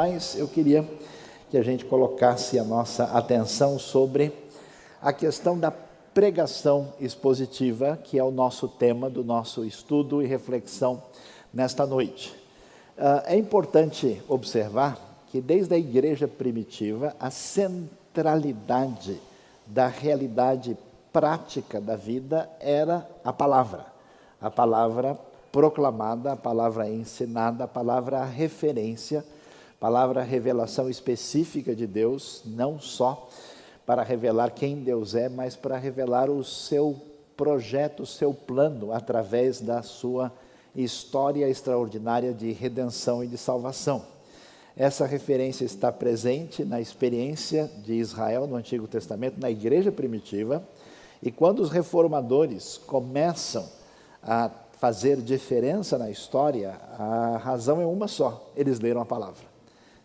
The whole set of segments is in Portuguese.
mas eu queria que a gente colocasse a nossa atenção sobre a questão da pregação expositiva, que é o nosso tema do nosso estudo e reflexão nesta noite. É importante observar que desde a igreja primitiva, a centralidade da realidade prática da vida era a palavra proclamada, a palavra ensinada, a palavra referência, a palavra revelação específica de Deus, não só para revelar quem Deus é, mas para revelar o seu projeto, o seu plano, através da sua história extraordinária de redenção e de salvação. Essa referência está presente na experiência de Israel no Antigo Testamento, na igreja primitiva, e quando os reformadores começam a fazer diferença na história, a razão é uma só: eles leram a palavra.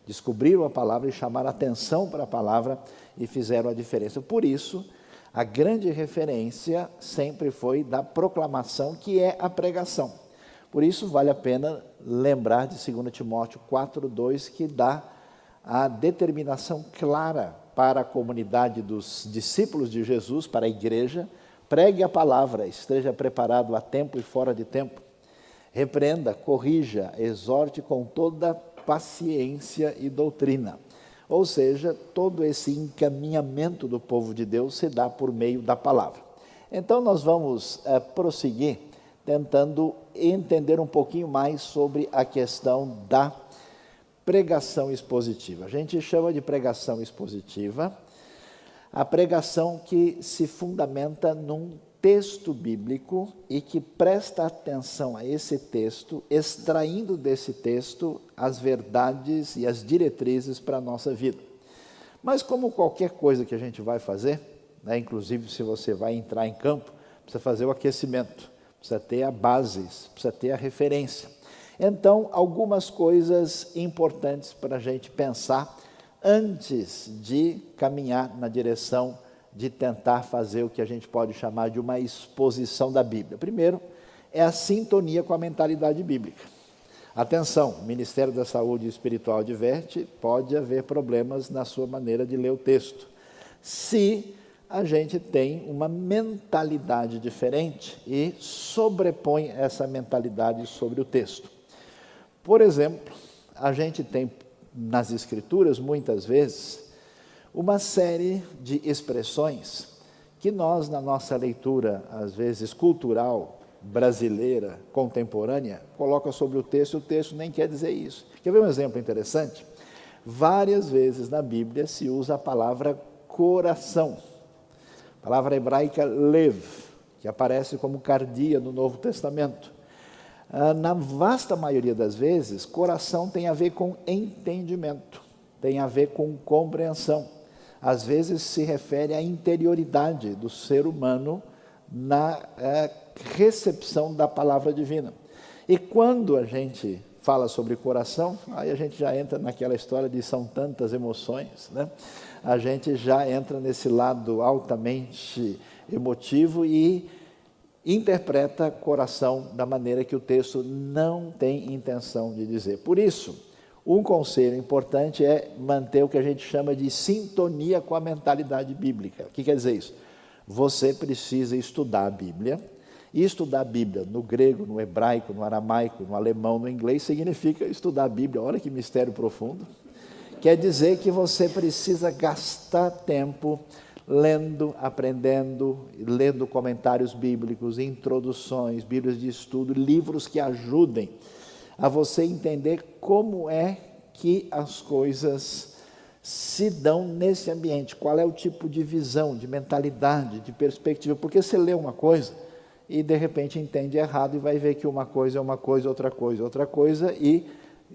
Descobriram a palavra e chamaram atenção para a palavra e fizeram a diferença. Por isso, a grande referência sempre foi da proclamação, que é a pregação. Por isso, vale a pena lembrar de 2 Timóteo 4:2, que dá a determinação clara para a comunidade dos discípulos de Jesus, para a igreja: pregue a palavra, esteja preparado a tempo e fora de tempo. Repreenda, corrija, exorte com toda paciência e doutrina. Ou seja, todo esse encaminhamento do povo de Deus se dá por meio da palavra. Então nós vamos prosseguir tentando entender um pouquinho mais sobre a questão da pregação expositiva. A gente chama de pregação expositiva a pregação que se fundamenta num texto bíblico e que presta atenção a esse texto, extraindo desse texto as verdades e as diretrizes para a nossa vida. Mas como qualquer coisa que a gente vai fazer, inclusive se você vai entrar em campo, precisa fazer o aquecimento, precisa ter a base, precisa ter a referência. Então, algumas coisas importantes para a gente pensar antes de caminhar na direção de tentar fazer o que a gente pode chamar de uma exposição da Bíblia. Primeiro, é a sintonia com a mentalidade bíblica. Atenção, o Ministério da Saúde Espiritual adverte: pode haver problemas na sua maneira de ler o texto, se a gente tem uma mentalidade diferente e sobrepõe essa mentalidade sobre o texto. Por exemplo, a gente tem nas Escrituras, muitas vezes, uma série de expressões que nós, na nossa leitura, às vezes cultural, brasileira, contemporânea, coloca sobre o texto nem quer dizer isso. Quer ver um exemplo interessante? Várias vezes na Bíblia se usa a palavra coração, a palavra hebraica lev, que aparece como cardia no Novo Testamento. Na vasta maioria das vezes, coração tem a ver com entendimento, tem a ver com compreensão. Às vezes se refere à interioridade do ser humano na recepção da palavra divina. E quando a gente fala sobre coração, aí a gente já entra naquela história de são tantas emoções, né? A gente já entra nesse lado altamente emotivo e interpreta coração da maneira que o texto não tem intenção de dizer. Por isso, um conselho importante é manter o que a gente chama de sintonia com a mentalidade bíblica. O que quer dizer isso? Você precisa estudar a Bíblia, e estudar a Bíblia no grego, no hebraico, no aramaico, no alemão, no inglês, significa estudar a Bíblia. Olha que mistério profundo. Quer dizer que você precisa gastar tempo lendo, aprendendo, lendo comentários bíblicos, introduções, bíblias de estudo, livros que ajudem a você entender como é que as coisas se dão nesse ambiente, qual é o tipo de visão, de mentalidade, de perspectiva, porque você lê uma coisa e de repente entende errado e vai ver que uma coisa é uma coisa, outra coisa, e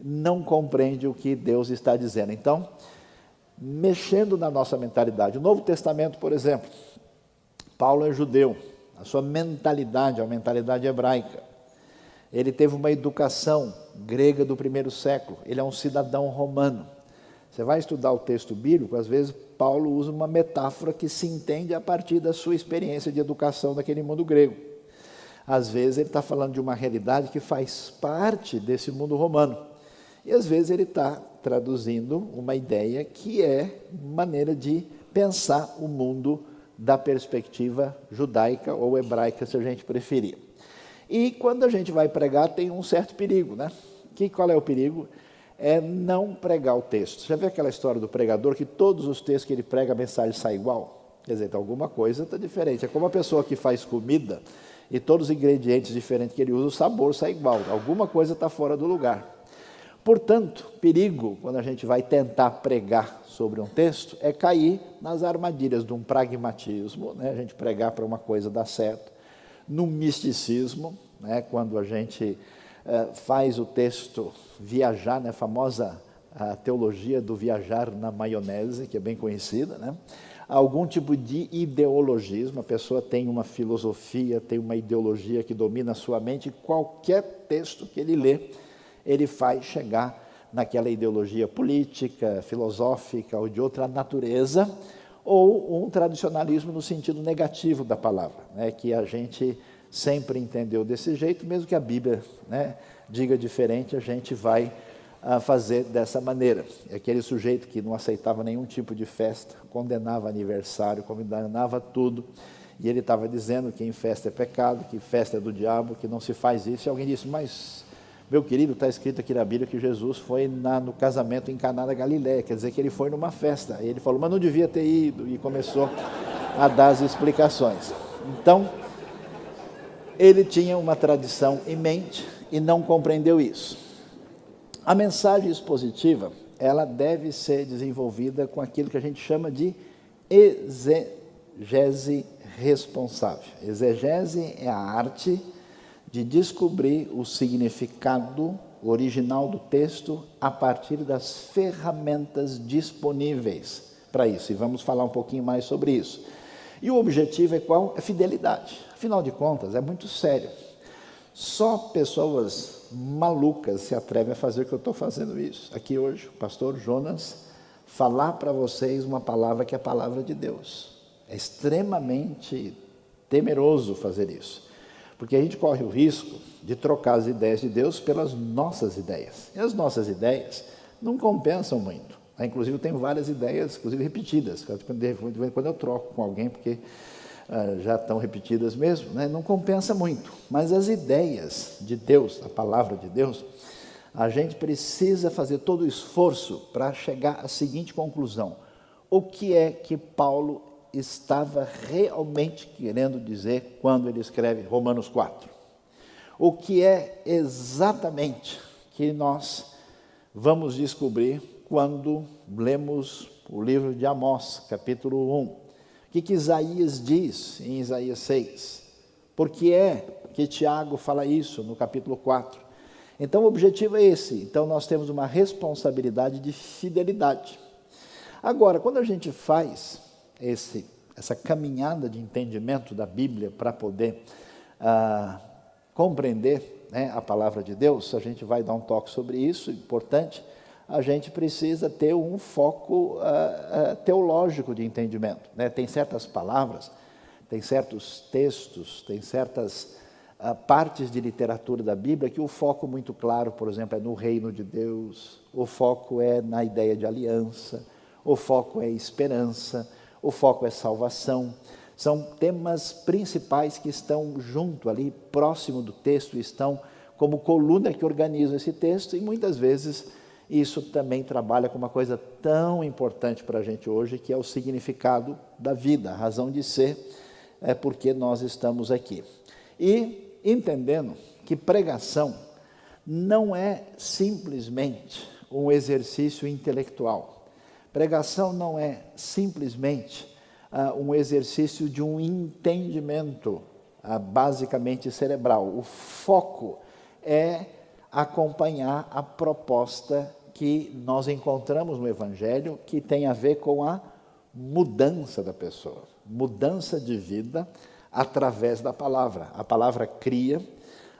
não compreende o que Deus está dizendo. Então, mexendo na nossa mentalidade. O Novo Testamento, por exemplo, Paulo é judeu, a sua mentalidade é uma mentalidade hebraica. Ele teve uma educação grega do primeiro século, ele é um cidadão romano. Você vai estudar o texto bíblico, às vezes Paulo usa uma metáfora que se entende a partir da sua experiência de educação daquele mundo grego. Às vezes ele está falando de uma realidade que faz parte desse mundo romano. E às vezes ele está traduzindo uma ideia que é maneira de pensar o mundo da perspectiva judaica ou hebraica, se a gente preferir. E quando a gente vai pregar, tem um certo perigo, né? Qual é o perigo? É não pregar o texto. Já viu aquela história do pregador que todos os textos que ele prega, a mensagem sai igual? Quer dizer, então alguma coisa está diferente. É como a pessoa que faz comida e todos os ingredientes diferentes que ele usa, o sabor sai igual. Alguma coisa está fora do lugar. Portanto, perigo, quando a gente vai tentar pregar sobre um texto, é cair nas armadilhas de um pragmatismo, né? A gente pregar para uma coisa dar certo, no misticismo, né? Quando a gente faz o texto viajar, né? A famosa teologia do viajar na maionese, que é bem conhecida, né? Algum tipo de ideologismo, a pessoa tem uma filosofia, tem uma ideologia que domina a sua mente, e qualquer texto que ele lê, ele faz chegar naquela ideologia política, filosófica ou de outra natureza, ou um tradicionalismo no sentido negativo da palavra, né, que a gente sempre entendeu desse jeito, mesmo que a Bíblia, né, diga diferente, a gente vai fazer dessa maneira. Aquele sujeito que não aceitava nenhum tipo de festa, condenava aniversário, condenava tudo, e ele estava dizendo que em festa é pecado, que festa é do diabo, que não se faz isso, e alguém disse, mas... meu querido, está escrito aqui na Bíblia que Jesus foi no casamento em Caná da Galiléia, quer dizer que ele foi numa festa. E ele falou, mas não devia ter ido, e começou a dar as explicações. Então, ele tinha uma tradição em mente e não compreendeu isso. A mensagem expositiva, ela deve ser desenvolvida com aquilo que a gente chama de exegese responsável. Exegese é a arte de descobrir o significado original do texto a partir das ferramentas disponíveis para isso. E vamos falar um pouquinho mais sobre isso. E o objetivo é qual? É fidelidade. Afinal de contas, é muito sério. Só pessoas malucas se atrevem a fazer o que eu estou fazendo isso. Aqui hoje, o pastor Jonas, falar para vocês uma palavra que é a palavra de Deus. É extremamente temeroso fazer isso. Porque a gente corre o risco de trocar as ideias de Deus pelas nossas ideias. E as nossas ideias não compensam muito. Inclusive, eu tenho várias ideias, inclusive repetidas. De vez em quando eu troco com alguém, porque já estão repetidas mesmo, né? Não compensa muito. Mas as ideias de Deus, a palavra de Deus, a gente precisa fazer todo o esforço para chegar à seguinte conclusão. O que é que Paulo estava realmente querendo dizer quando ele escreve Romanos 4? O que é exatamente que nós vamos descobrir quando lemos o livro de Amós, capítulo 1. O que Isaías diz em Isaías 6? Por que é que Tiago fala isso no capítulo 4? Então o objetivo é esse. Então nós temos uma responsabilidade de fidelidade. Agora, quando a gente faz essa caminhada de entendimento da Bíblia para poder compreender, né, a palavra de Deus, a gente vai dar um toque sobre isso, importante, a gente precisa ter um foco teológico de entendimento, né? Tem certas palavras, tem certos textos, tem certas partes de literatura da Bíblia que o foco muito claro, por exemplo, é no reino de Deus, o foco é na ideia de aliança, o foco é esperança, o foco é salvação. São temas principais que estão junto ali, próximo do texto, estão como coluna que organiza esse texto, e muitas vezes isso também trabalha com uma coisa tão importante para a gente hoje, que é o significado da vida, a razão de ser, é porque nós estamos aqui. E entendendo que pregação não é simplesmente um exercício intelectual. Pregação não é simplesmente um exercício de um entendimento basicamente cerebral. O foco é acompanhar a proposta que nós encontramos no Evangelho, que tem a ver com a mudança da pessoa, mudança de vida através da palavra. A palavra cria,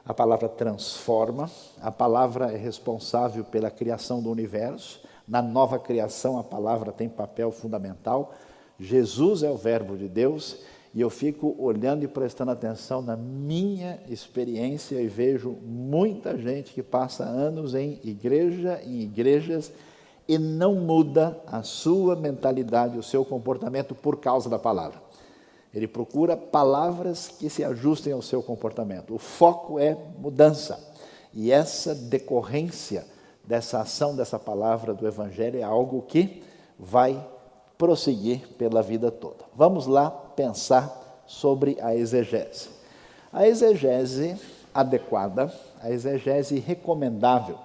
a palavra transforma, a palavra é responsável pela criação do universo. Na nova criação, a palavra tem papel fundamental. Jesus é o verbo de Deus, e eu fico olhando e prestando atenção na minha experiência e vejo muita gente que passa anos em igrejas, e não muda a sua mentalidade, o seu comportamento por causa da palavra. Ele procura palavras que se ajustem ao seu comportamento. O foco é mudança. E essa decorrência dessa ação, dessa palavra do Evangelho é algo que vai prosseguir pela vida toda. Vamos lá pensar sobre a exegese. A exegese adequada, a exegese recomendável.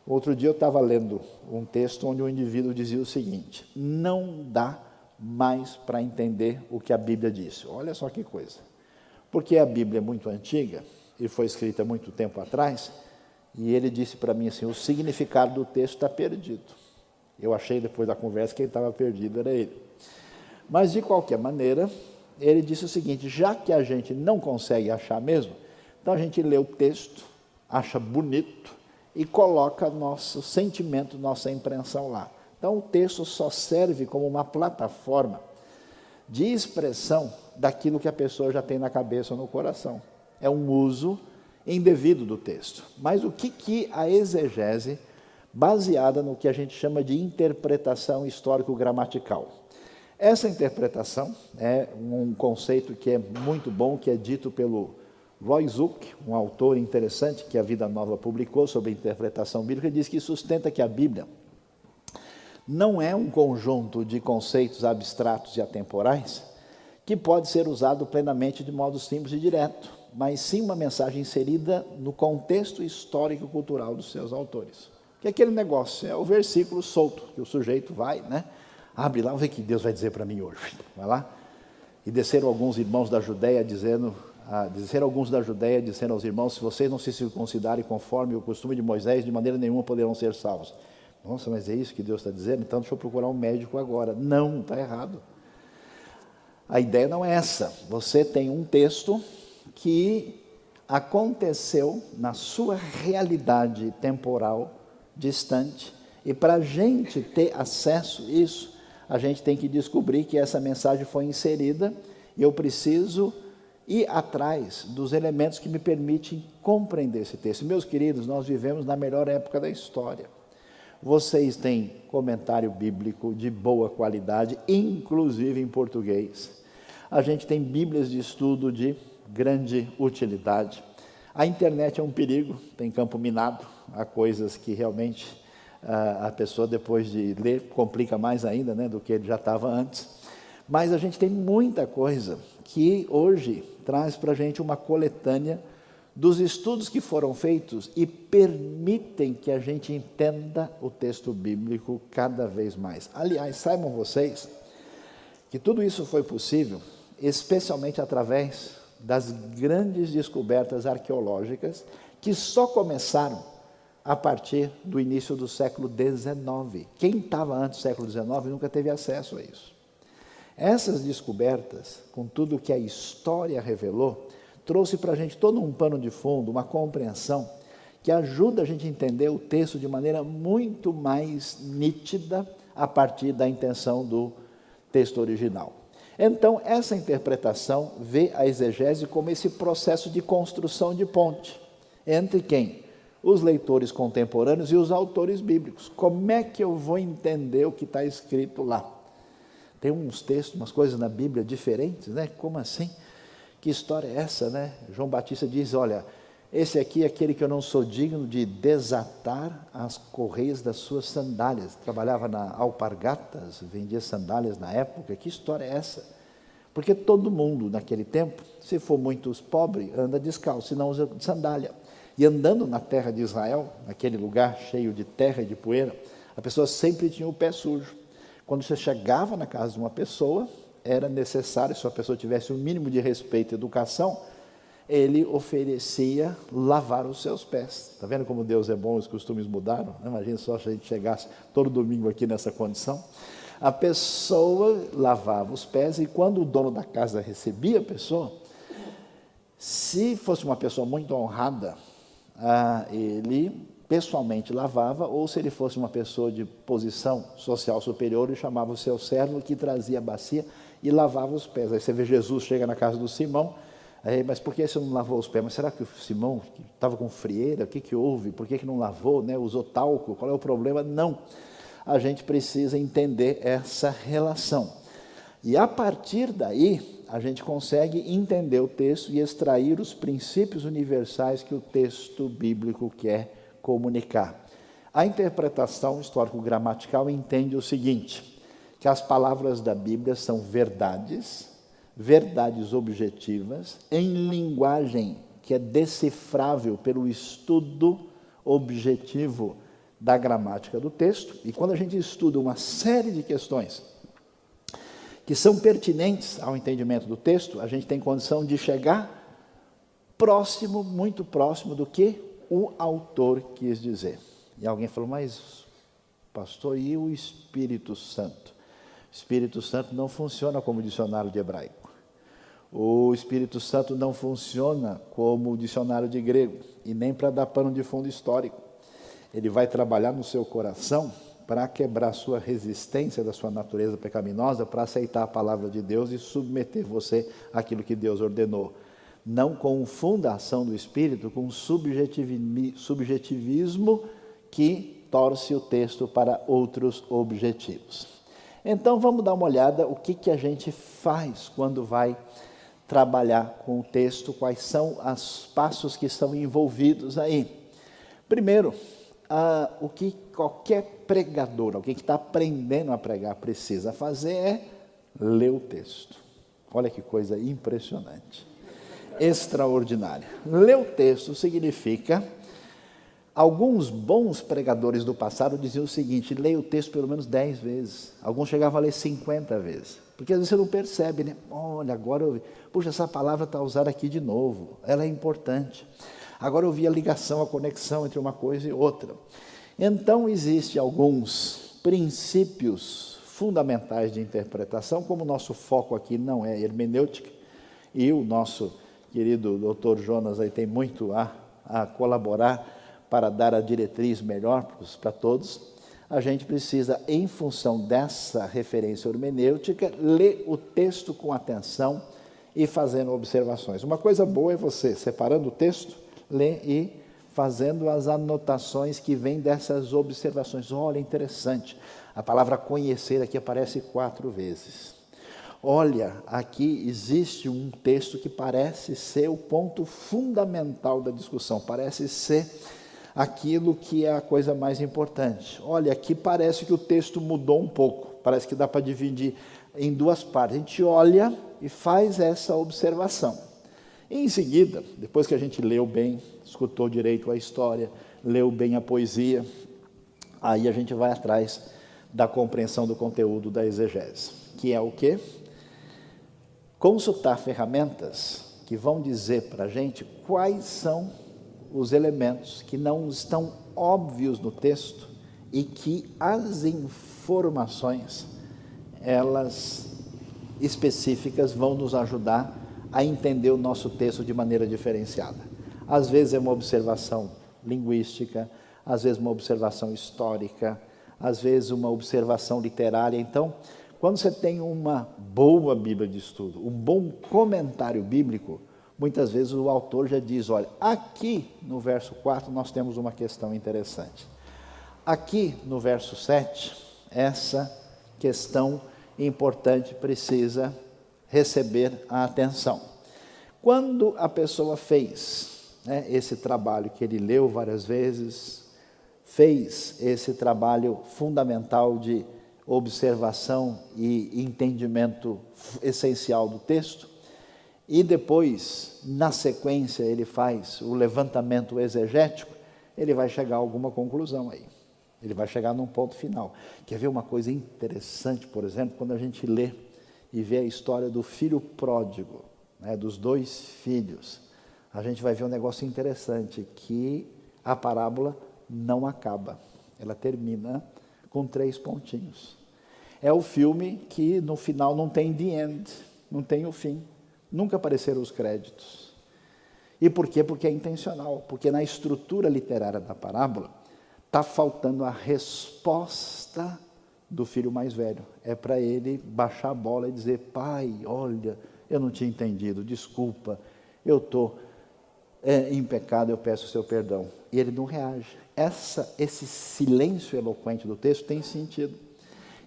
Outro dia eu estava lendo um texto onde um indivíduo dizia o seguinte: não dá mais para entender o que a Bíblia disse. Olha só que coisa. Porque a Bíblia é muito antiga e foi escrita muito tempo atrás, e ele disse para mim assim: o significado do texto está perdido. Eu achei depois da conversa que quem estava perdido era ele. Mas de qualquer maneira, ele disse o seguinte: já que a gente não consegue achar mesmo, então a gente lê o texto, acha bonito e coloca nosso sentimento, nossa impressão lá. Então o texto só serve como uma plataforma de expressão daquilo que a pessoa já tem na cabeça ou no coração. É um uso indevido do texto. Mas o que a exegese, baseada no que a gente chama de interpretação histórico-gramatical? Essa interpretação é um conceito que é muito bom, que é dito pelo Roy Zuck, um autor interessante que a Vida Nova publicou sobre interpretação bíblica, diz que sustenta que a Bíblia não é um conjunto de conceitos abstratos e atemporais que pode ser usado plenamente de modo simples e direto, mas sim uma mensagem inserida no contexto histórico-cultural dos seus autores. Que é aquele negócio, é o versículo solto, que o sujeito vai, abre lá, vamos ver o que Deus vai dizer para mim hoje. Vai lá. E desceram alguns irmãos da Judéia dizendo aos irmãos: se vocês não se circuncidarem conforme o costume de Moisés, de maneira nenhuma poderão ser salvos. Nossa, mas é isso que Deus está dizendo? Então deixa eu procurar um médico agora. Não, está errado. A ideia não é essa. Você tem um texto que aconteceu na sua realidade temporal distante, e para a gente ter acesso a isso, a gente tem que descobrir que essa mensagem foi inserida, e eu preciso ir atrás dos elementos que me permitem compreender esse texto. Meus queridos, nós vivemos na melhor época da história. Vocês têm comentário bíblico de boa qualidade, inclusive em português. A gente tem bíblias de estudo de grande utilidade. A internet é um perigo, tem campo minado, há coisas que realmente a pessoa, depois de ler, complica mais ainda, do que ele já estava antes. Mas a gente tem muita coisa que hoje traz para a gente uma coletânea dos estudos que foram feitos e permitem que a gente entenda o texto bíblico cada vez mais. Aliás, saibam vocês que tudo isso foi possível especialmente através das grandes descobertas arqueológicas que só começaram a partir do início do século XIX. Quem estava antes do século XIX nunca teve acesso a isso. Essas descobertas, com tudo que a história revelou, trouxe para a gente todo um pano de fundo, uma compreensão que ajuda a gente a entender o texto de maneira muito mais nítida a partir da intenção do texto original. Então, essa interpretação vê a exegese como esse processo de construção de ponte entre quem? Os leitores contemporâneos e os autores bíblicos. Como é que eu vou entender o que está escrito lá? Tem uns textos, umas coisas na Bíblia diferentes, Como assim? Que história é essa, João Batista diz: olha, esse aqui é aquele que eu não sou digno de desatar as correias das suas sandálias. Trabalhava na Alpargatas, vendia sandálias na época. Que história é essa? Porque todo mundo naquele tempo, se for muito pobre, anda descalço, se não usa sandália. E andando na terra de Israel, naquele lugar cheio de terra e de poeira, a pessoa sempre tinha o pé sujo. Quando você chegava na casa de uma pessoa, era necessário, se a pessoa tivesse o mínimo de respeito e educação, ele oferecia lavar os seus pés. Está vendo como Deus é bom, os costumes mudaram? Imagina só se a gente chegasse todo domingo aqui nessa condição. A pessoa lavava os pés, e quando o dono da casa recebia a pessoa, se fosse uma pessoa muito honrada, ele pessoalmente lavava, ou se ele fosse uma pessoa de posição social superior, ele chamava o seu servo, que trazia a bacia e lavava os pés. Aí você vê Jesus chega na casa do Simão, aí, mas por que você não lavou os pés? Mas será que o Simão estava com frieira? O que houve? Por que não lavou? Né? Usou talco? Qual é o problema? Não. A gente precisa entender essa relação. E a partir daí, a gente consegue entender o texto e extrair os princípios universais que o texto bíblico quer comunicar. A interpretação histórico-gramatical entende o seguinte, que as palavras da Bíblia são verdades objetivas, em linguagem que é decifrável pelo estudo objetivo da gramática do texto. E quando a gente estuda uma série de questões que são pertinentes ao entendimento do texto, a gente tem condição de chegar próximo, muito próximo do que o autor quis dizer. E alguém falou, mas pastor, e o Espírito Santo? O Espírito Santo não funciona como dicionário de hebraico. O Espírito Santo não funciona como dicionário de grego, e nem para dar pano de fundo histórico. Ele vai trabalhar no seu coração para quebrar sua resistência da sua natureza pecaminosa, para aceitar a palavra de Deus e submeter você àquilo que Deus ordenou. Não confunda a ação do Espírito com subjetivismo que torce o texto para outros objetivos. Então vamos dar uma olhada o que a gente faz quando vai trabalhar com o texto, quais são os passos que são envolvidos aí. Primeiro, o que qualquer pregador, alguém que está aprendendo a pregar, precisa fazer é ler o texto. Olha que coisa impressionante, extraordinária. Ler o texto significa, alguns bons pregadores do passado diziam o seguinte, leia o texto pelo menos 10 vezes, alguns chegavam a ler 50 vezes, porque às vezes você não percebe, né? Olha, agora eu vi, puxa, essa palavra está usada aqui de novo, ela é importante. Agora eu vi a ligação, a conexão entre uma coisa e outra. Então, existem alguns princípios fundamentais de interpretação, como o nosso foco aqui não é hermenêutica, e o nosso querido doutor Jonas aí tem muito a colaborar para dar a diretriz melhor para todos, a gente precisa, em função dessa referência hermenêutica, ler o texto com atenção e fazendo observações. Uma coisa boa é você, separando o texto, ler e fazendo as anotações que vêm dessas observações. Olha, interessante, a palavra conhecer aqui aparece 4 vezes. Olha, aqui existe um texto que parece ser o ponto fundamental da discussão, parece ser aquilo que é a coisa mais importante. Olha, aqui parece que o texto mudou um pouco, parece que dá para dividir em 2 partes. A gente olha e faz essa observação. E em seguida, depois que a gente leu bem, escutou direito a história, leu bem a poesia, aí a gente vai atrás da compreensão do conteúdo da exegese, que é o quê? Consultar ferramentas que vão dizer para a gente quais são os elementos que não estão óbvios no texto e que as informações, elas específicas, vão nos ajudar a entender o nosso texto de maneira diferenciada. Às vezes é uma observação linguística, às vezes uma observação histórica, às vezes uma observação literária. Então, quando você tem uma boa Bíblia de estudo, um bom comentário bíblico, muitas vezes o autor já diz, olha, aqui no verso 4 nós temos uma questão interessante. Aqui no verso 7, essa questão importante precisa receber a atenção. Quando a pessoa fez esse trabalho que ele leu várias vezes, fez esse trabalho fundamental de observação e entendimento essencial do texto, e depois, na sequência, ele faz o levantamento exegético, ele vai chegar a alguma conclusão aí. Ele vai chegar num ponto final. Quer ver uma coisa interessante, por exemplo, quando a gente lê e vê a história do filho pródigo, dos 2 filhos, a gente vai ver um negócio interessante, que a parábola não acaba, ela termina com 3 pontinhos. É o filme que no final não tem the end, não tem o fim, nunca apareceram os créditos. E por quê? Porque é intencional, porque na estrutura literária da parábola está faltando a resposta do filho mais velho. É para ele baixar a bola e dizer: pai, olha, eu não tinha entendido, desculpa, eu estou em pecado, eu peço o seu perdão. E ele não reage. Esse silêncio eloquente do texto tem sentido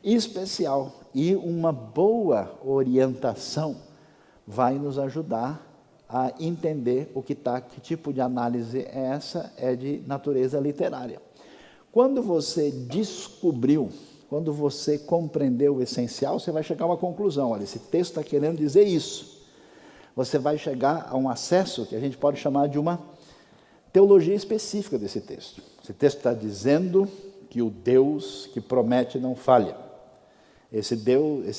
especial, e uma boa orientação vai nos ajudar a entender que tipo de análise é essa, é de natureza literária. Quando você descobriu, quando você compreendeu o essencial, você vai chegar a uma conclusão: olha, esse texto está querendo dizer isso. Você vai chegar a um acesso que a gente pode chamar de uma teologia específica desse texto. Esse texto está dizendo que o Deus que promete não falha. Esse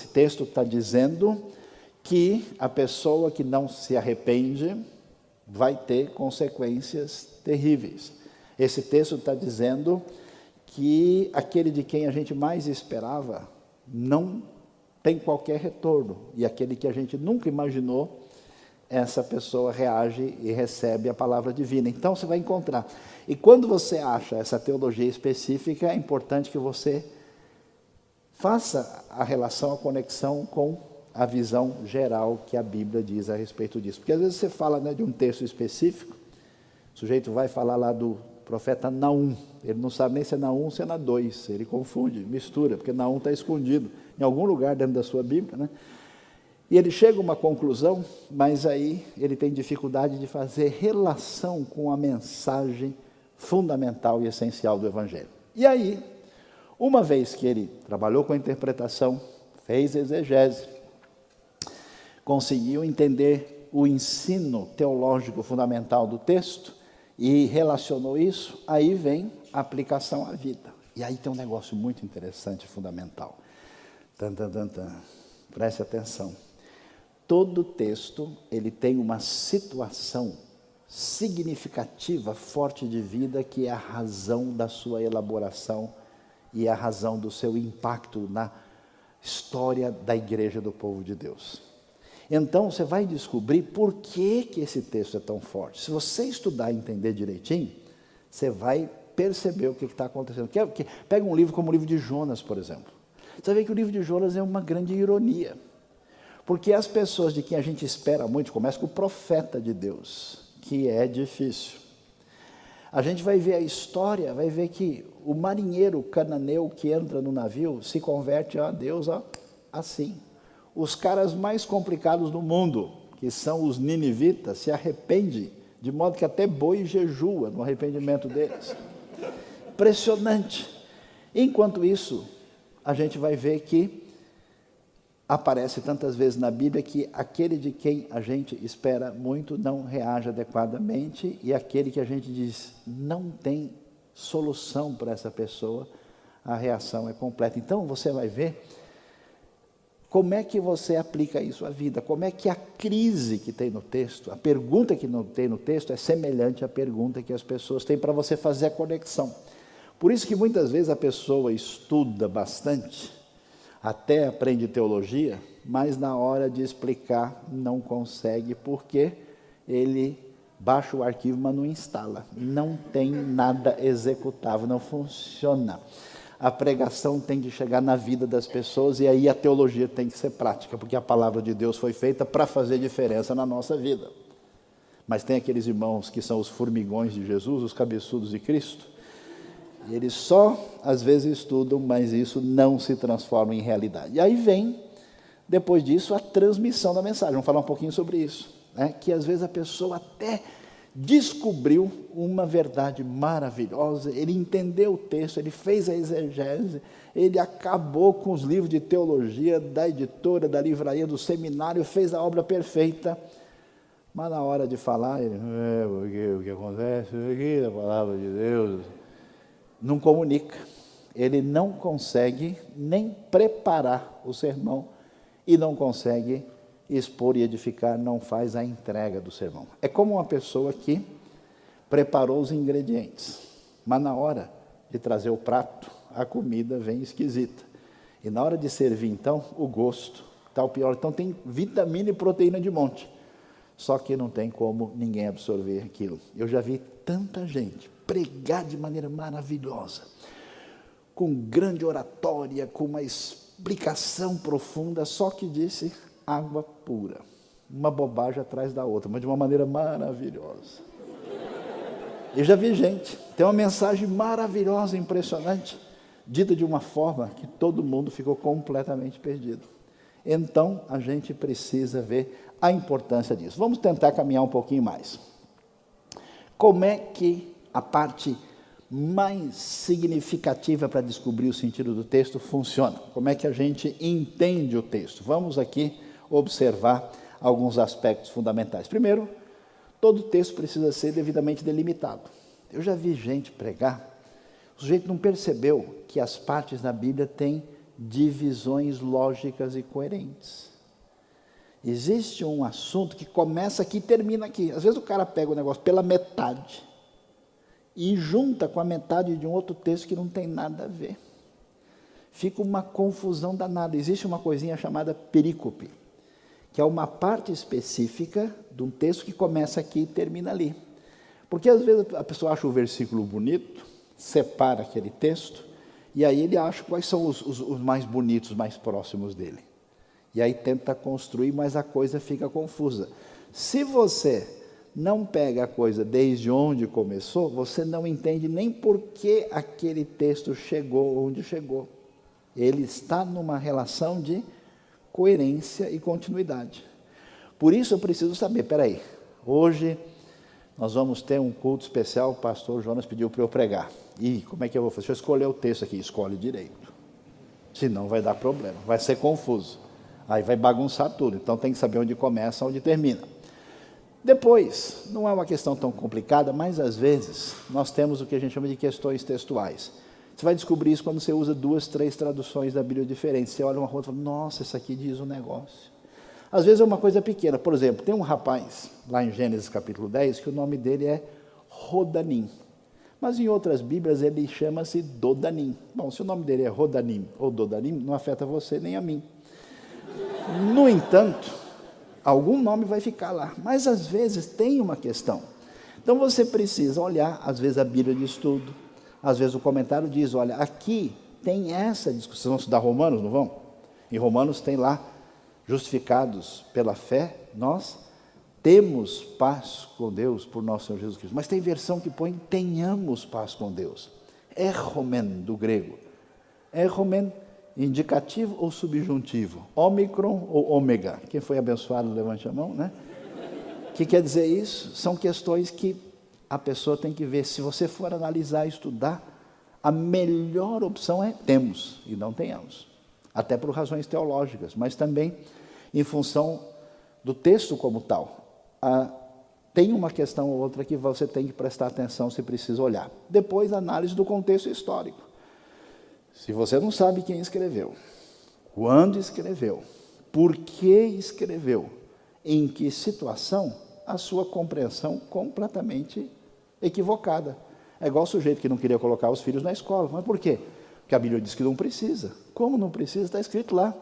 texto está dizendo que a pessoa que não se arrepende vai ter consequências terríveis. Esse texto está dizendo que aquele de quem a gente mais esperava não tem qualquer retorno, e aquele que a gente nunca imaginou, essa pessoa reage e recebe a palavra divina. Então você vai encontrar. E quando você acha essa teologia específica, é importante que você faça a relação, a conexão com a visão geral que a Bíblia diz a respeito disso. Porque às vezes você fala, né, de um texto específico, o sujeito vai falar lá do profeta Naum, ele não sabe nem se é Naum ou se é na 2, ele confunde, mistura, porque Naum está escondido em algum lugar dentro da sua Bíblia, né? E ele chega a uma conclusão, mas aí ele tem dificuldade de fazer relação com a mensagem fundamental e essencial do Evangelho. E aí, uma vez que ele trabalhou com a interpretação, fez exegese, conseguiu entender o ensino teológico fundamental do texto e relacionou isso, aí vem a aplicação à vida. E aí tem um negócio muito interessante, fundamental. Preste atenção. Todo texto, ele tem uma situação significativa, forte de vida, que é a razão da sua elaboração e a razão do seu impacto na história da igreja do povo de Deus. Então, você vai descobrir por que esse texto é tão forte. Se você estudar e entender direitinho, você vai perceber o que está acontecendo. Pega um livro como o livro de Jonas, por exemplo. Você vai ver que o livro de Jonas é uma grande ironia. Porque as pessoas de quem a gente espera muito, começa com o profeta de Deus, que é difícil. A gente vai ver a história, vai ver que o marinheiro cananeu que entra no navio se converte a Deus assim. Os caras mais complicados do mundo, que são os ninivitas, se arrependem, de modo que até boi jejua no arrependimento deles. Impressionante. Enquanto isso, a gente vai ver que aparece tantas vezes na Bíblia que aquele de quem a gente espera muito não reage adequadamente, e aquele que a gente diz não tem solução para essa pessoa, a reação é completa. Então você vai ver como é que você aplica isso à vida, como é que a crise que tem no texto, a pergunta que não tem no texto é semelhante à pergunta que as pessoas têm para você fazer a conexão. Por isso que muitas vezes a pessoa estuda bastante, até aprende teologia, mas na hora de explicar não consegue, porque ele baixa o arquivo, mas não instala. Não tem nada executável, não funciona. A pregação tem que chegar na vida das pessoas, e aí a teologia tem que ser prática, porque a palavra de Deus foi feita para fazer diferença na nossa vida. Mas tem aqueles irmãos que são os formigões de Jesus, os cabeçudos de Cristo, e eles só, às vezes, estudam, mas isso não se transforma em realidade. E aí vem, depois disso, a transmissão da mensagem. Vamos falar um pouquinho sobre isso, né? Que às vezes a pessoa até descobriu uma verdade maravilhosa, ele entendeu o texto, ele fez a exegese, ele acabou com os livros de teologia da editora, da livraria, do seminário, fez a obra perfeita, mas na hora de falar, ele, porque o que acontece aqui, a palavra de Deus, não comunica, ele não consegue nem preparar o sermão e não consegue expor e edificar, não faz a entrega do sermão. É como uma pessoa que preparou os ingredientes, mas na hora de trazer o prato, a comida vem esquisita. E na hora de servir, então, o gosto está o pior. Então tem vitamina e proteína de monte, só que não tem como ninguém absorver aquilo. Eu já vi tanta gente pregar de maneira maravilhosa, com grande oratória, com uma explicação profunda, só que disse água pura. Uma bobagem atrás da outra, mas de uma maneira maravilhosa. Eu já vi gente, tem uma mensagem maravilhosa, impressionante, dita de uma forma que todo mundo ficou completamente perdido. Então, a gente precisa ver a importância disso. Vamos tentar caminhar um pouquinho mais. Como é que a parte mais significativa para descobrir o sentido do texto funciona? Como é que a gente entende o texto? Vamos aqui observar alguns aspectos fundamentais. Primeiro, todo texto precisa ser devidamente delimitado. Eu já vi gente pregar, o sujeito não percebeu que as partes da Bíblia têm divisões lógicas e coerentes. Existe um assunto que começa aqui e termina aqui. Às vezes o cara pega o negócio pela metade e junta com a metade de um outro texto que não tem nada a ver. Fica uma confusão danada. Existe uma coisinha chamada perícope, que é uma parte específica de um texto que começa aqui e termina ali. Porque às vezes a pessoa acha o versículo bonito, separa aquele texto, e aí ele acha quais são os mais bonitos, mais próximos dele. E aí tenta construir, mas a coisa fica confusa. Se você não pega a coisa desde onde começou, você não entende nem por que aquele texto chegou onde chegou. Ele está numa relação de coerência e continuidade. Por isso eu preciso saber, peraí, hoje nós vamos ter um culto especial, o pastor Jonas pediu para eu pregar. E como é que eu vou fazer? Deixa eu escolher o texto aqui, escolhe direito. Senão vai dar problema, vai ser confuso. Aí vai bagunçar tudo, então tem que saber onde começa, onde termina. Depois, não é uma questão tão complicada, mas às vezes nós temos o que a gente chama de questões textuais. Você vai descobrir isso quando você usa 2, 3 traduções da Bíblia diferentes. Você olha uma outra e fala, nossa, isso aqui diz um negócio. Às vezes é uma coisa pequena. Por exemplo, tem um rapaz, lá em Gênesis capítulo 10, que o nome dele é Rodanim. Mas em outras Bíblias ele chama-se Dodanim. Bom, se o nome dele é Rodanim ou Dodanim, não afeta você nem a mim. No entanto, algum nome vai ficar lá. Mas às vezes tem uma questão. Então você precisa olhar, às vezes a Bíblia diz tudo. Às vezes o comentário diz, olha, aqui tem essa discussão. Vocês vão estudar Romanos, não vão? Em Romanos tem lá, justificados pela fé, nós temos paz com Deus por nosso Senhor Jesus Cristo. Mas tem versão que põe, tenhamos paz com Deus. Erromen, do grego. Erromen, indicativo ou subjuntivo? Ômicron ou ômega? Quem foi abençoado, levante a mão, né? O que quer dizer isso? São questões que a pessoa tem que ver. Se você for analisar, estudar, a melhor opção é temos e não tenhamos. Até por razões teológicas, mas também em função do texto como tal. Tem uma questão ou outra que você tem que prestar atenção, se precisa olhar. Depois, análise do contexto histórico. Se você não sabe quem escreveu, quando escreveu, por que escreveu, em que situação, a sua compreensão completamente equivocada. É igual o sujeito que não queria colocar os filhos na escola. Mas por quê? Porque a Bíblia diz que não precisa. Como não precisa? Está escrito lá.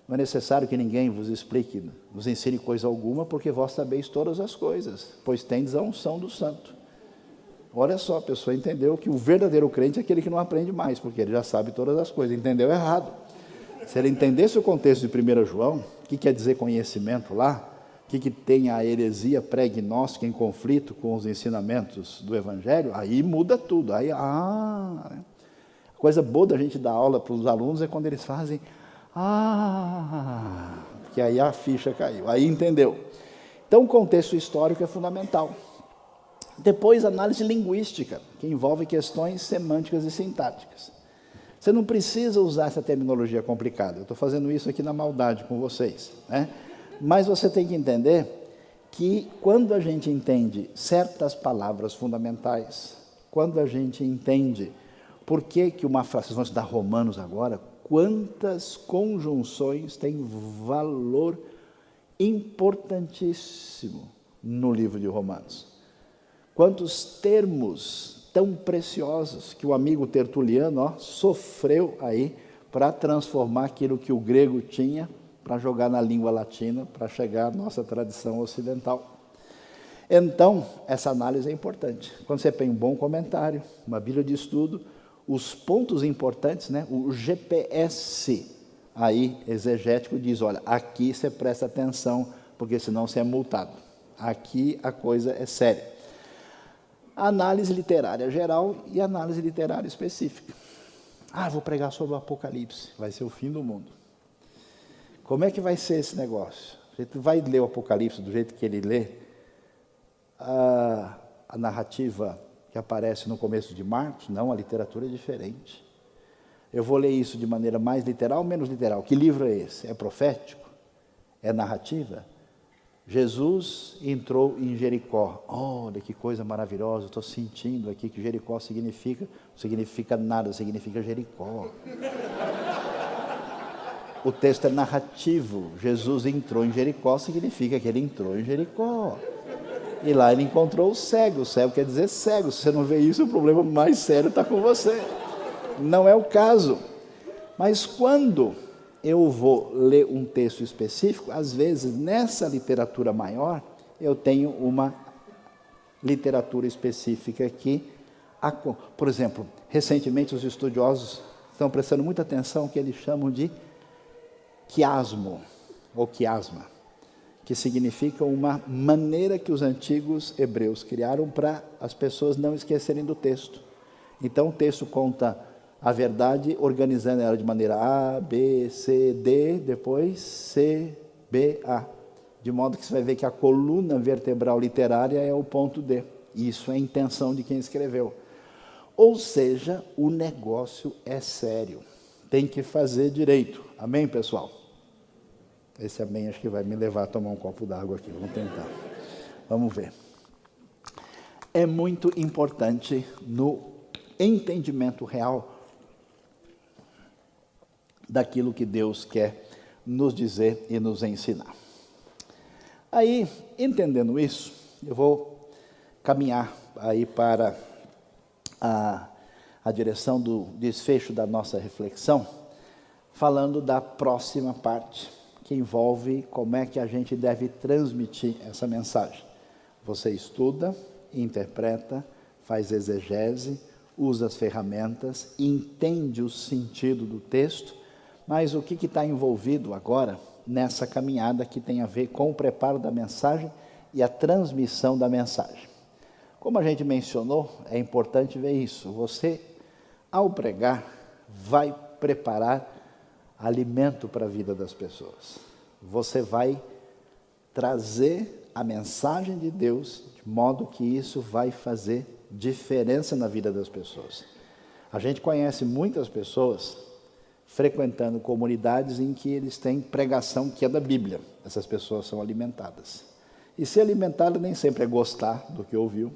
Não é necessário que ninguém vos explique, vos ensine coisa alguma, porque vós sabeis todas as coisas, pois tendes a unção do santo. Olha só, a pessoa entendeu que o verdadeiro crente é aquele que não aprende mais, porque ele já sabe todas as coisas. Entendeu errado. Se ele entendesse o contexto de 1 João, o que quer dizer conhecimento lá, o que tem a heresia pré-gnóstica em conflito com os ensinamentos do Evangelho, aí muda tudo. Aí, a coisa boa da gente dar aula para os alunos é quando eles fazem, que aí a ficha caiu, aí entendeu. Então, o contexto histórico é fundamental. Depois, análise linguística, que envolve questões semânticas e sintáticas. Você não precisa usar essa terminologia complicada, eu estou fazendo isso aqui na maldade com vocês, né? Mas você tem que entender que quando a gente entende certas palavras fundamentais, quando a gente entende por que uma frase, vocês vão estudar Romanos agora, quantas conjunções têm valor importantíssimo no livro de Romanos. Quantos termos tão preciosos que o amigo Tertuliano sofreu aí para transformar aquilo que o grego tinha, para jogar na língua latina, para chegar à nossa tradição ocidental. Então, essa análise é importante. Quando você tem um bom comentário, uma Bíblia de estudo, os pontos importantes, né? O GPS aí exegético diz, olha, aqui você presta atenção, porque senão você é multado. Aqui a coisa é séria. Análise literária geral e análise literária específica. Vou pregar sobre o Apocalipse, vai ser o fim do mundo. Como é que vai ser esse negócio? A gente vai ler o Apocalipse do jeito que ele lê, a narrativa que aparece no começo de Marcos? Não, a literatura é diferente. Eu vou ler isso de maneira mais literal ou menos literal? Que livro é esse? É profético? É narrativa? Jesus entrou em Jericó. Olha que coisa maravilhosa, estou sentindo aqui que Jericó significa nada, significa Jericó. O texto é narrativo. Jesus entrou em Jericó, significa que ele entrou em Jericó. E lá ele encontrou o cego. O cego quer dizer cego. Se você não vê isso, o problema mais sério está com você. Não é o caso. Mas quando eu vou ler um texto específico, às vezes nessa literatura maior, eu tenho uma literatura específica que, por exemplo, recentemente os estudiosos estão prestando muita atenção ao que eles chamam de quiasmo, ou quiasma, que significa uma maneira que os antigos hebreus criaram para as pessoas não esquecerem do texto. Então o texto conta a verdade, organizando ela de maneira A, B, C, D, depois C, B, A. De modo que você vai ver que a coluna vertebral literária é o ponto D. Isso é a intenção de quem escreveu. Ou seja, o negócio é sério. Tem que fazer direito. Amém, pessoal? Esse amém acho que vai me levar a tomar um copo d'água aqui. Vamos tentar. Vamos ver. É muito importante no entendimento real daquilo que Deus quer nos dizer e nos ensinar. Aí, entendendo isso, eu vou caminhar aí para a direção do desfecho da nossa reflexão, falando da próxima parte, que envolve como é que a gente deve transmitir essa mensagem. Você estuda, interpreta, faz exegese, usa as ferramentas, entende o sentido do texto, mas o que está envolvido agora nessa caminhada que tem a ver com o preparo da mensagem e a transmissão da mensagem? Como a gente mencionou, é importante ver isso. Você, ao pregar, vai preparar alimento para a vida das pessoas. Você vai trazer a mensagem de Deus, de modo que isso vai fazer diferença na vida das pessoas. A gente conhece muitas pessoas frequentando comunidades em que eles têm pregação que é da Bíblia. Essas pessoas são alimentadas. E ser alimentado nem sempre é gostar do que ouviu.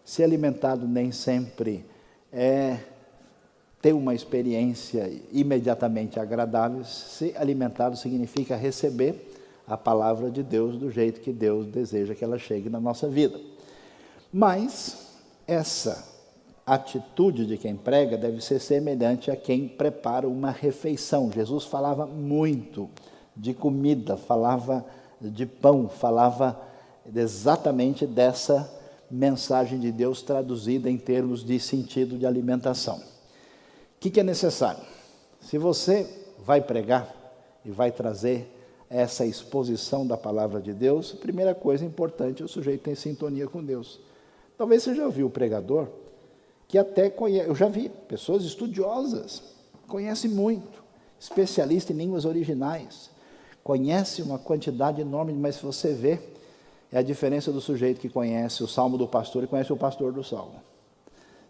Ser alimentado nem sempre é ter uma experiência imediatamente agradável. Ser alimentado significa receber a palavra de Deus do jeito que Deus deseja que ela chegue na nossa vida. Mas essa atitude de quem prega deve ser semelhante a quem prepara uma refeição. Jesus falava muito de comida, falava de pão, falava exatamente dessa mensagem de Deus traduzida em termos de sentido de alimentação. O que é necessário? Se você vai pregar e vai trazer essa exposição da palavra de Deus, a primeira coisa importante é o sujeito ter sintonia com Deus. Talvez você já ouviu o pregador que até conhece, eu já vi pessoas estudiosas, conhece muito, especialista em línguas originais, conhece uma quantidade enorme, mas se você vê, é a diferença do sujeito que conhece o Salmo do pastor e conhece o pastor do Salmo.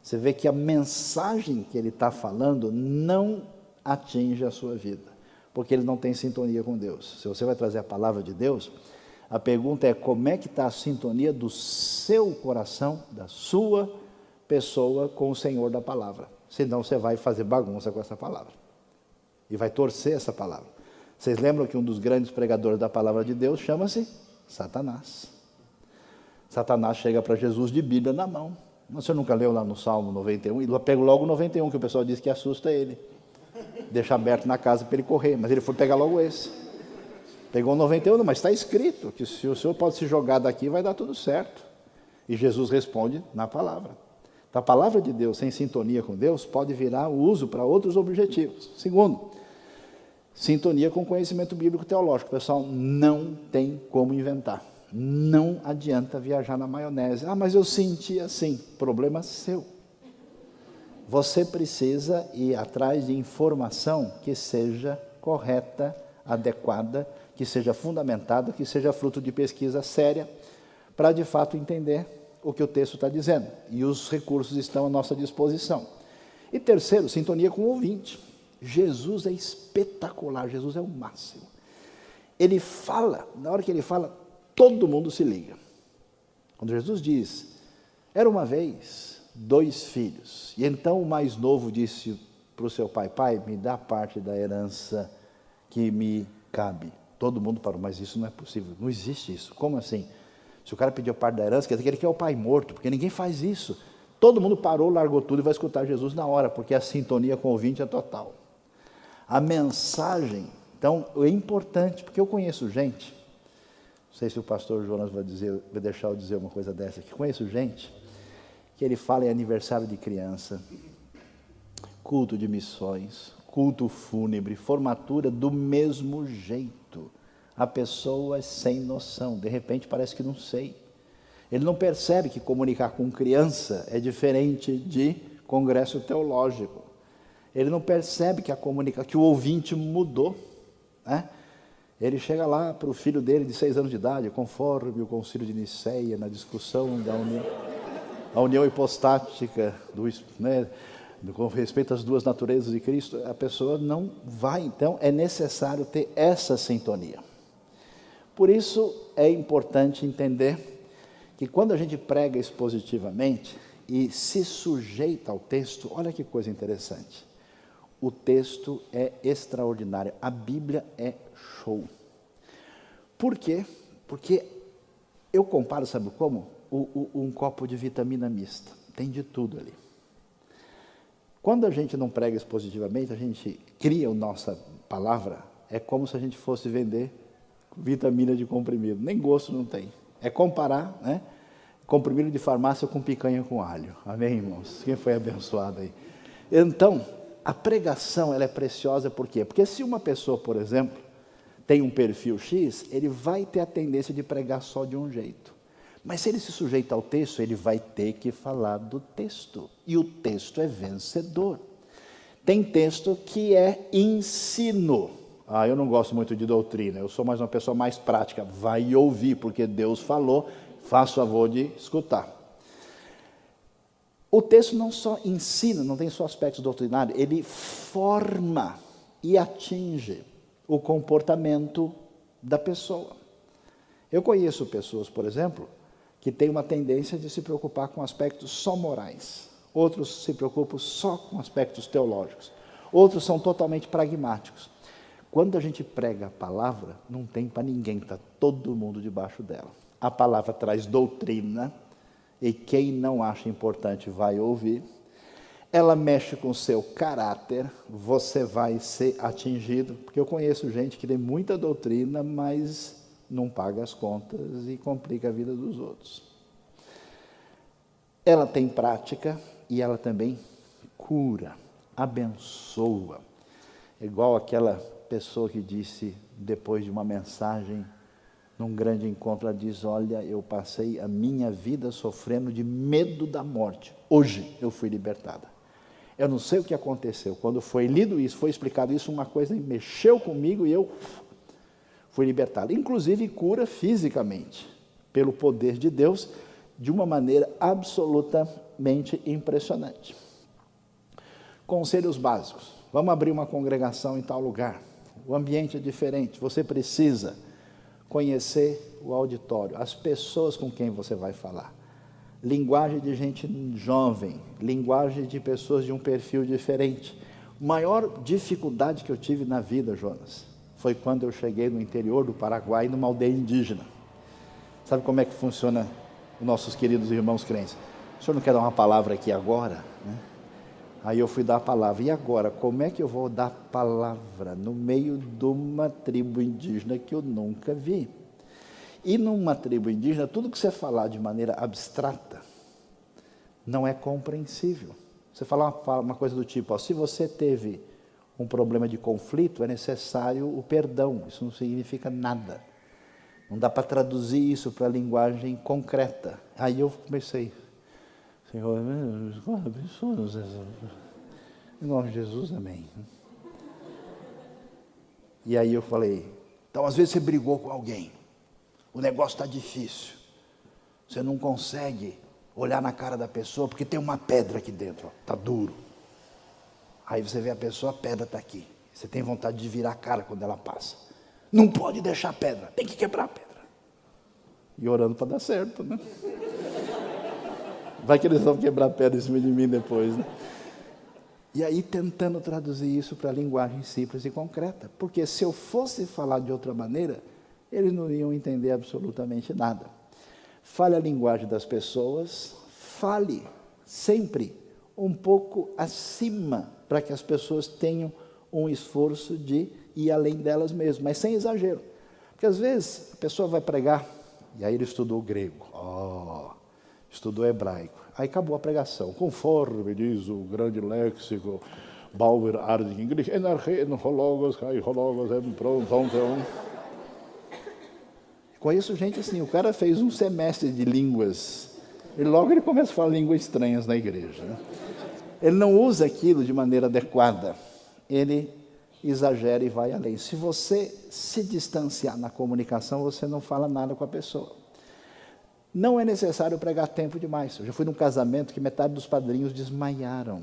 Você vê que a mensagem que ele está falando não atinge a sua vida, porque ele não tem sintonia com Deus. Se você vai trazer a palavra de Deus, a pergunta é como é que está a sintonia do seu coração, da sua pessoa com o Senhor da palavra. Senão você vai fazer bagunça com essa palavra e vai torcer essa palavra. Vocês lembram que um dos grandes pregadores da palavra de Deus chama-se Satanás. Satanás chega para Jesus de Bíblia na mão. Você nunca leu lá no Salmo 91? E pega logo o 91, que o pessoal diz que assusta ele. Deixa aberto na casa para ele correr, mas ele foi pegar logo esse. Pegou o 91, mas está escrito que se o senhor pode se jogar daqui, vai dar tudo certo. E Jesus responde na palavra. Então, a palavra de Deus sem sintonia com Deus pode virar o uso para outros objetivos. Segundo, sintonia com conhecimento bíblico teológico. Pessoal, não tem como inventar. Não adianta viajar na maionese. Ah, mas eu senti assim. Problema seu. Você precisa ir atrás de informação que seja correta, adequada, que seja fundamentada, que seja fruto de pesquisa séria, para de fato entender o que o texto está dizendo. E os recursos estão à nossa disposição. E terceiro, sintonia com o ouvinte. Jesus é espetacular, Jesus é o máximo. Ele fala, na hora que ele fala, todo mundo se liga. Quando Jesus diz, era uma vez 2 filhos, e então o mais novo disse para o seu pai, pai, me dá parte da herança que me cabe. Todo mundo parou, mas isso não é possível, não existe isso. Como assim? Se o cara pediu parte da herança, quer dizer que ele quer o pai morto, porque ninguém faz isso. Todo mundo parou, largou tudo e vai escutar Jesus na hora, porque a sintonia com o ouvinte é total. A mensagem, então, é importante, porque eu conheço gente, não sei se o pastor Jonas vai deixar eu dizer uma coisa dessa aqui, conheço gente que ele fala em aniversário de criança, culto de missões, culto fúnebre, formatura do mesmo jeito. A pessoa é sem noção, de repente parece que não sei. Ele não percebe que comunicar com criança é diferente de congresso teológico. Ele não percebe que que o ouvinte mudou, né? Ele chega lá para o filho dele de 6 anos de idade, conforme o concílio de Niceia, na discussão da união hipostática, com respeito às 2 naturezas de Cristo, a pessoa não vai. Então, é necessário ter essa sintonia. Por isso, é importante entender que quando a gente prega expositivamente e se sujeita ao texto, olha que coisa interessante. O texto é extraordinário, a Bíblia é show. Por quê? Porque eu comparo, sabe como? Um copo de vitamina mista, tem de tudo ali. Quando a gente não prega expositivamente, a gente cria a nossa palavra, é como se a gente fosse vender vitamina de comprimido, nem gosto não tem. É comparar, né, comprimido de farmácia com picanha com alho. Amém, irmãos? Quem foi abençoado aí? Então, a pregação, ela é preciosa por quê? Porque se uma pessoa, por exemplo, tem um perfil X, ele vai ter a tendência de pregar só de um jeito. Mas se ele se sujeita ao texto, ele vai ter que falar do texto. E o texto é vencedor. Tem texto que é ensino. Ah, eu não gosto muito de doutrina, eu sou mais uma pessoa mais prática. Vai ouvir, porque Deus falou, faça favor de escutar. O texto não só ensina, não tem só aspectos doutrinários, ele forma e atinge o comportamento da pessoa. Eu conheço pessoas, por exemplo, que têm uma tendência de se preocupar com aspectos só morais. Outros se preocupam só com aspectos teológicos. Outros são totalmente pragmáticos. Quando a gente prega a palavra, não tem para ninguém, está todo mundo debaixo dela. A palavra traz doutrina, e quem não acha importante vai ouvir. Ela mexe com o seu caráter, você vai ser atingido, porque eu conheço gente que tem muita doutrina, mas não paga as contas e complica a vida dos outros. Ela tem prática e ela também cura, abençoa. É igual aquela pessoa que disse, depois de uma mensagem, num grande encontro, ela diz, olha, eu passei a minha vida sofrendo de medo da morte. Hoje eu fui libertada. Eu não sei o que aconteceu. Quando foi lido isso, foi explicado isso, uma coisa mexeu comigo e eu fui libertado. Inclusive cura fisicamente, pelo poder de Deus, de uma maneira absolutamente impressionante. Conselhos básicos. Vamos abrir uma congregação em tal lugar. O ambiente é diferente. Você precisa conhecer o auditório, as pessoas com quem você vai falar. Linguagem de gente jovem, linguagem de pessoas de um perfil diferente. A maior dificuldade que eu tive na vida, Jonas, foi quando eu cheguei no interior do Paraguai, numa aldeia indígena. Sabe como é que funciona os nossos queridos irmãos crentes? O senhor não quer dar uma palavra aqui agora? Né? Aí eu fui dar a palavra. E agora, como é que eu vou dar palavra no meio de uma tribo indígena que eu nunca vi? E numa tribo indígena, tudo que você falar de maneira abstrata, não é compreensível. Você fala uma coisa do tipo, ó, se você teve um problema de conflito, é necessário o perdão. Isso não significa nada. Não dá para traduzir isso para a linguagem concreta. Aí eu comecei, Senhor, em nome de Jesus, amém. E aí eu falei, então às vezes você brigou com alguém, o negócio está difícil, você não consegue olhar na cara da pessoa porque tem uma pedra aqui dentro, está duro. Aí você vê a pessoa, a pedra está aqui, você tem vontade de virar a cara quando ela passa. Não pode deixar a pedra, tem que quebrar a pedra. E orando para dar certo, né? Vai que eles vão quebrar a pedra em cima de mim depois, né? E aí tentando traduzir isso para a linguagem simples e concreta. Porque se eu fosse falar de outra maneira, eles não iam entender absolutamente nada. Fale a linguagem das pessoas, fale sempre um pouco acima, para que as pessoas tenham um esforço de ir além delas mesmas, mas sem exagero. Porque às vezes a pessoa vai pregar, e aí ele estudou grego, estudou hebraico, aí acabou a pregação, conforme diz o grande léxico, Bauer, Arding, inglês, conheço gente assim, o cara fez um semestre de línguas, e logo ele começa a falar línguas estranhas na igreja, né? Ele não usa aquilo de maneira adequada, ele exagera e vai além. Se você se distanciar na comunicação, você não fala nada com a pessoa. Não é necessário pregar tempo demais. Eu já fui num casamento que metade dos padrinhos desmaiaram.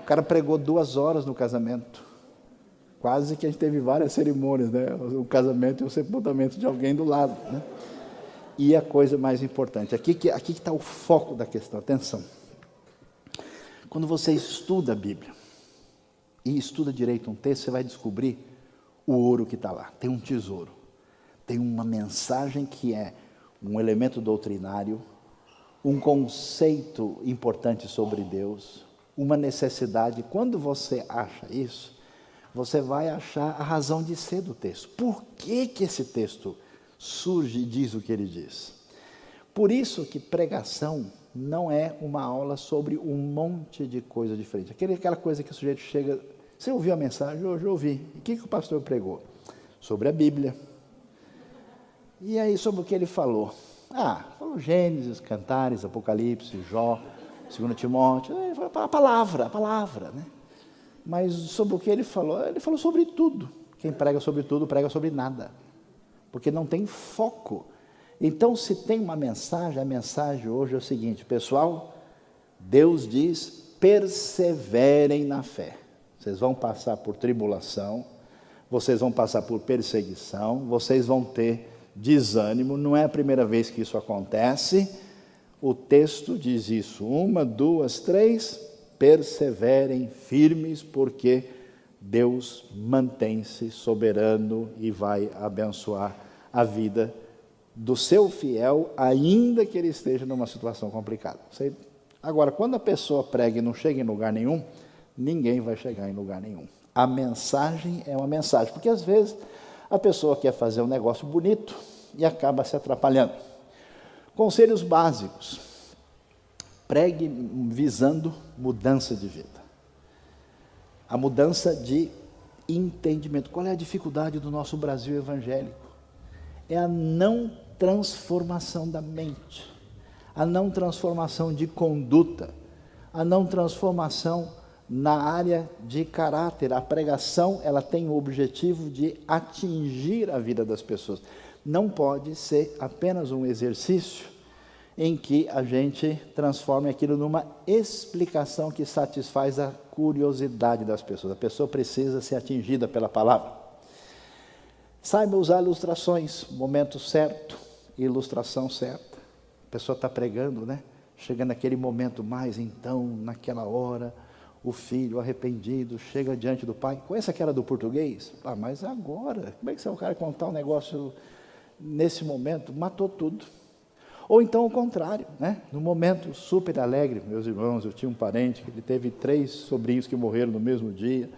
O cara pregou 2 horas no casamento. Quase que a gente teve várias cerimônias, né? O casamento e o sepultamento de alguém do lado, né? E a coisa mais importante, aqui que está o foco da questão, atenção. Quando você estuda a Bíblia, e estuda direito um texto, você vai descobrir o ouro que está lá. Tem um tesouro. Tem uma mensagem que é um elemento doutrinário, um conceito importante sobre Deus, uma necessidade. Quando você acha isso, você vai achar a razão de ser do texto. Por que que esse texto surge e diz o que ele diz? Por isso que pregação não é uma aula sobre um monte de coisa diferente. Aquela coisa que o sujeito chega... Você ouviu a mensagem? Hoje eu ouvi. E o que o pastor pregou? Sobre a Bíblia. E aí, sobre o que ele falou? Falou Gênesis, Cantares, Apocalipse, Jó, 2 Timóteo. Ele falou a palavra, né? Mas sobre o que ele falou sobre tudo. Quem prega sobre tudo, prega sobre nada. Porque não tem foco. Então, se tem uma mensagem, a mensagem hoje é o seguinte, pessoal, Deus diz, perseverem na fé. Vocês vão passar por tribulação, vocês vão passar por perseguição, vocês vão ter desânimo, não é a primeira vez que isso acontece. O texto diz isso, 1, 2, 3, perseverem firmes, porque Deus mantém-se soberano e vai abençoar a vida do seu fiel, ainda que ele esteja numa situação complicada. Agora, quando a pessoa prega e não chega em lugar nenhum, ninguém vai chegar em lugar nenhum. A mensagem é uma mensagem, porque às vezes a pessoa quer fazer um negócio bonito e acaba se atrapalhando. Conselhos básicos. Pregue visando mudança de vida. A mudança de entendimento. Qual é a dificuldade do nosso Brasil evangélico? É a não transformação da mente, a não transformação de conduta, a não transformação na área de caráter. A pregação, ela tem o objetivo de atingir a vida das pessoas. Não pode ser apenas um exercício em que a gente transforme aquilo numa explicação que satisfaz a curiosidade das pessoas. A pessoa precisa ser atingida pela palavra. Saiba usar ilustrações, momento certo, ilustração certa. A pessoa está pregando, né? Chega naquele momento mais, então, naquela hora, o filho arrependido chega diante do pai. Conhece aquela do português? Mas agora, como é que você é o cara contar um negócio nesse momento? Matou tudo. Ou então o contrário, né? No momento super alegre, meus irmãos, eu tinha um parente que ele teve 3 sobrinhos que morreram no mesmo dia,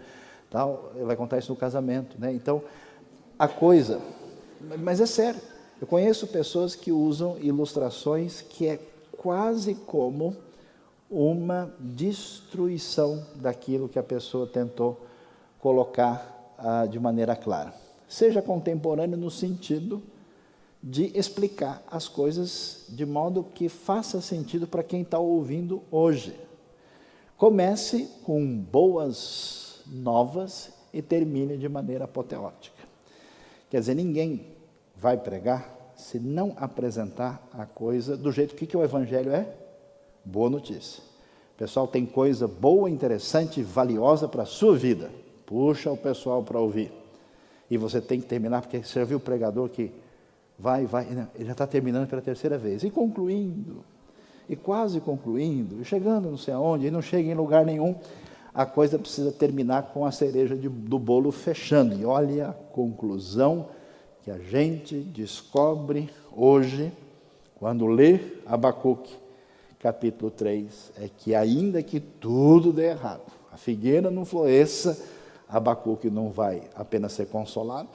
tal. Ele vai contar isso no casamento, né? Então, a coisa, mas é sério, eu conheço pessoas que usam ilustrações que é quase como uma destruição daquilo que a pessoa tentou colocar de maneira clara. Seja contemporâneo no sentido de explicar as coisas de modo que faça sentido para quem está ouvindo hoje. Comece com boas novas e termine de maneira apoteótica. Quer dizer, ninguém vai pregar se não apresentar a coisa do jeito que o Evangelho é? Boa notícia. Pessoal, tem coisa boa, interessante, valiosa para a sua vida. Puxa o pessoal para ouvir. E você tem que terminar, porque você já viu o pregador que vai, ele já está terminando pela terceira vez. E concluindo, e quase concluindo, e chegando não sei aonde, e não chega em lugar nenhum. A coisa precisa terminar com a cereja do bolo fechando. E olha a conclusão que a gente descobre hoje, quando lê Abacuque, capítulo 3, é que ainda que tudo dê errado, a figueira não floresça, Abacuque não vai apenas ser consolado,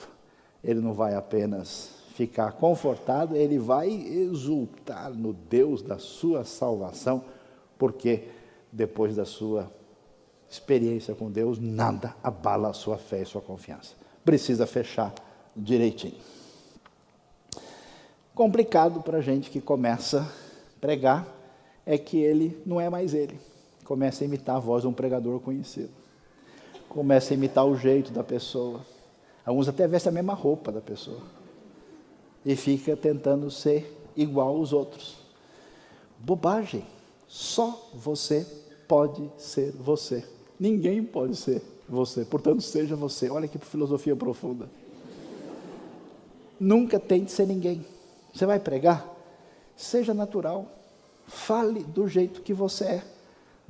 ele não vai apenas ficar confortado, ele vai exultar no Deus da sua salvação, porque depois da sua experiência com Deus, nada abala a sua fé e sua confiança. Precisa fechar direitinho. Complicado para a gente que começa a pregar é que ele não é mais ele. Começa a imitar a voz de um pregador conhecido. Começa a imitar o jeito da pessoa. Alguns até vestem a mesma roupa da pessoa. E fica tentando ser igual aos outros. Bobagem. Só você pode ser você. Ninguém pode ser você. Portanto, seja você. Olha que filosofia profunda. Nunca tente ser ninguém. Você vai pregar? Seja natural. Fale do jeito que você é.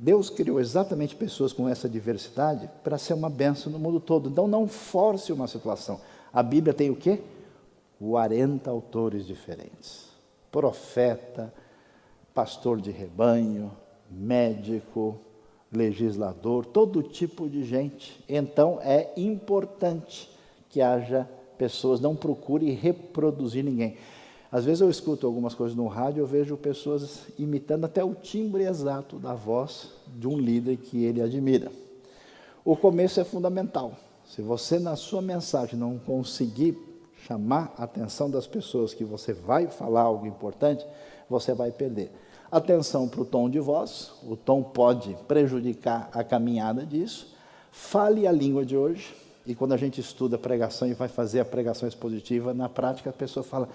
Deus criou exatamente pessoas com essa diversidade para ser uma bênção no mundo todo. Então não force uma situação. A Bíblia tem o quê? 40 autores diferentes. Profeta, pastor de rebanho, médico, legislador, todo tipo de gente. Então é importante que haja pessoas, não procure reproduzir ninguém. Às vezes eu escuto algumas coisas no rádio, eu vejo pessoas imitando até o timbre exato da voz de um líder que ele admira. O começo é fundamental. Se você na sua mensagem não conseguir chamar a atenção das pessoas que você vai falar algo importante, você vai perder. Atenção para o tom de voz, o tom pode prejudicar a caminhada disso. Fale a língua de hoje, e quando a gente estuda pregação e vai fazer a pregação expositiva, na prática a pessoa fala,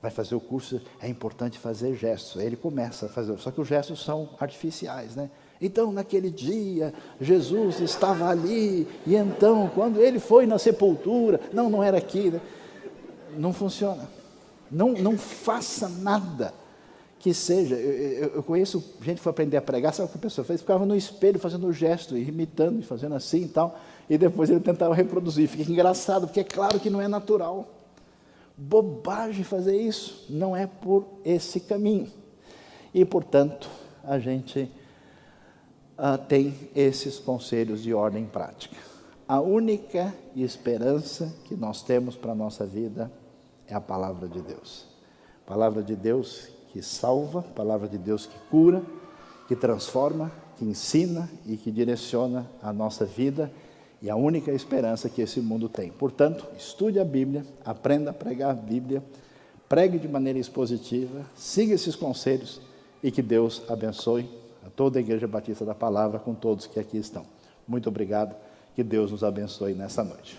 vai fazer o curso, é importante fazer gestos. Aí ele começa a fazer, só que os gestos são artificiais, né? Então, naquele dia, Jesus estava ali, e então, quando ele foi na sepultura, não era aqui, né? Não funciona. Não faça nada que seja. Eu conheço gente que foi aprender a pregar, sabe o que a pessoa fez? Ficava no espelho fazendo o gesto, imitando, fazendo assim e tal, e depois ele tentava reproduzir. Fica engraçado, porque é claro que não é natural. Bobagem fazer isso, não é por esse caminho. E, portanto, a gente tem esses conselhos de ordem prática. A única esperança que nós temos para a nossa vida é a palavra de Deus. A palavra de Deus que salva, a palavra de Deus que cura, que transforma, que ensina e que direciona a nossa vida. E a única esperança que esse mundo tem. Portanto, estude a Bíblia, aprenda a pregar a Bíblia, pregue de maneira expositiva, siga esses conselhos e que Deus abençoe a toda a Igreja Batista da Palavra com todos que aqui estão. Muito obrigado, que Deus nos abençoe nessa noite.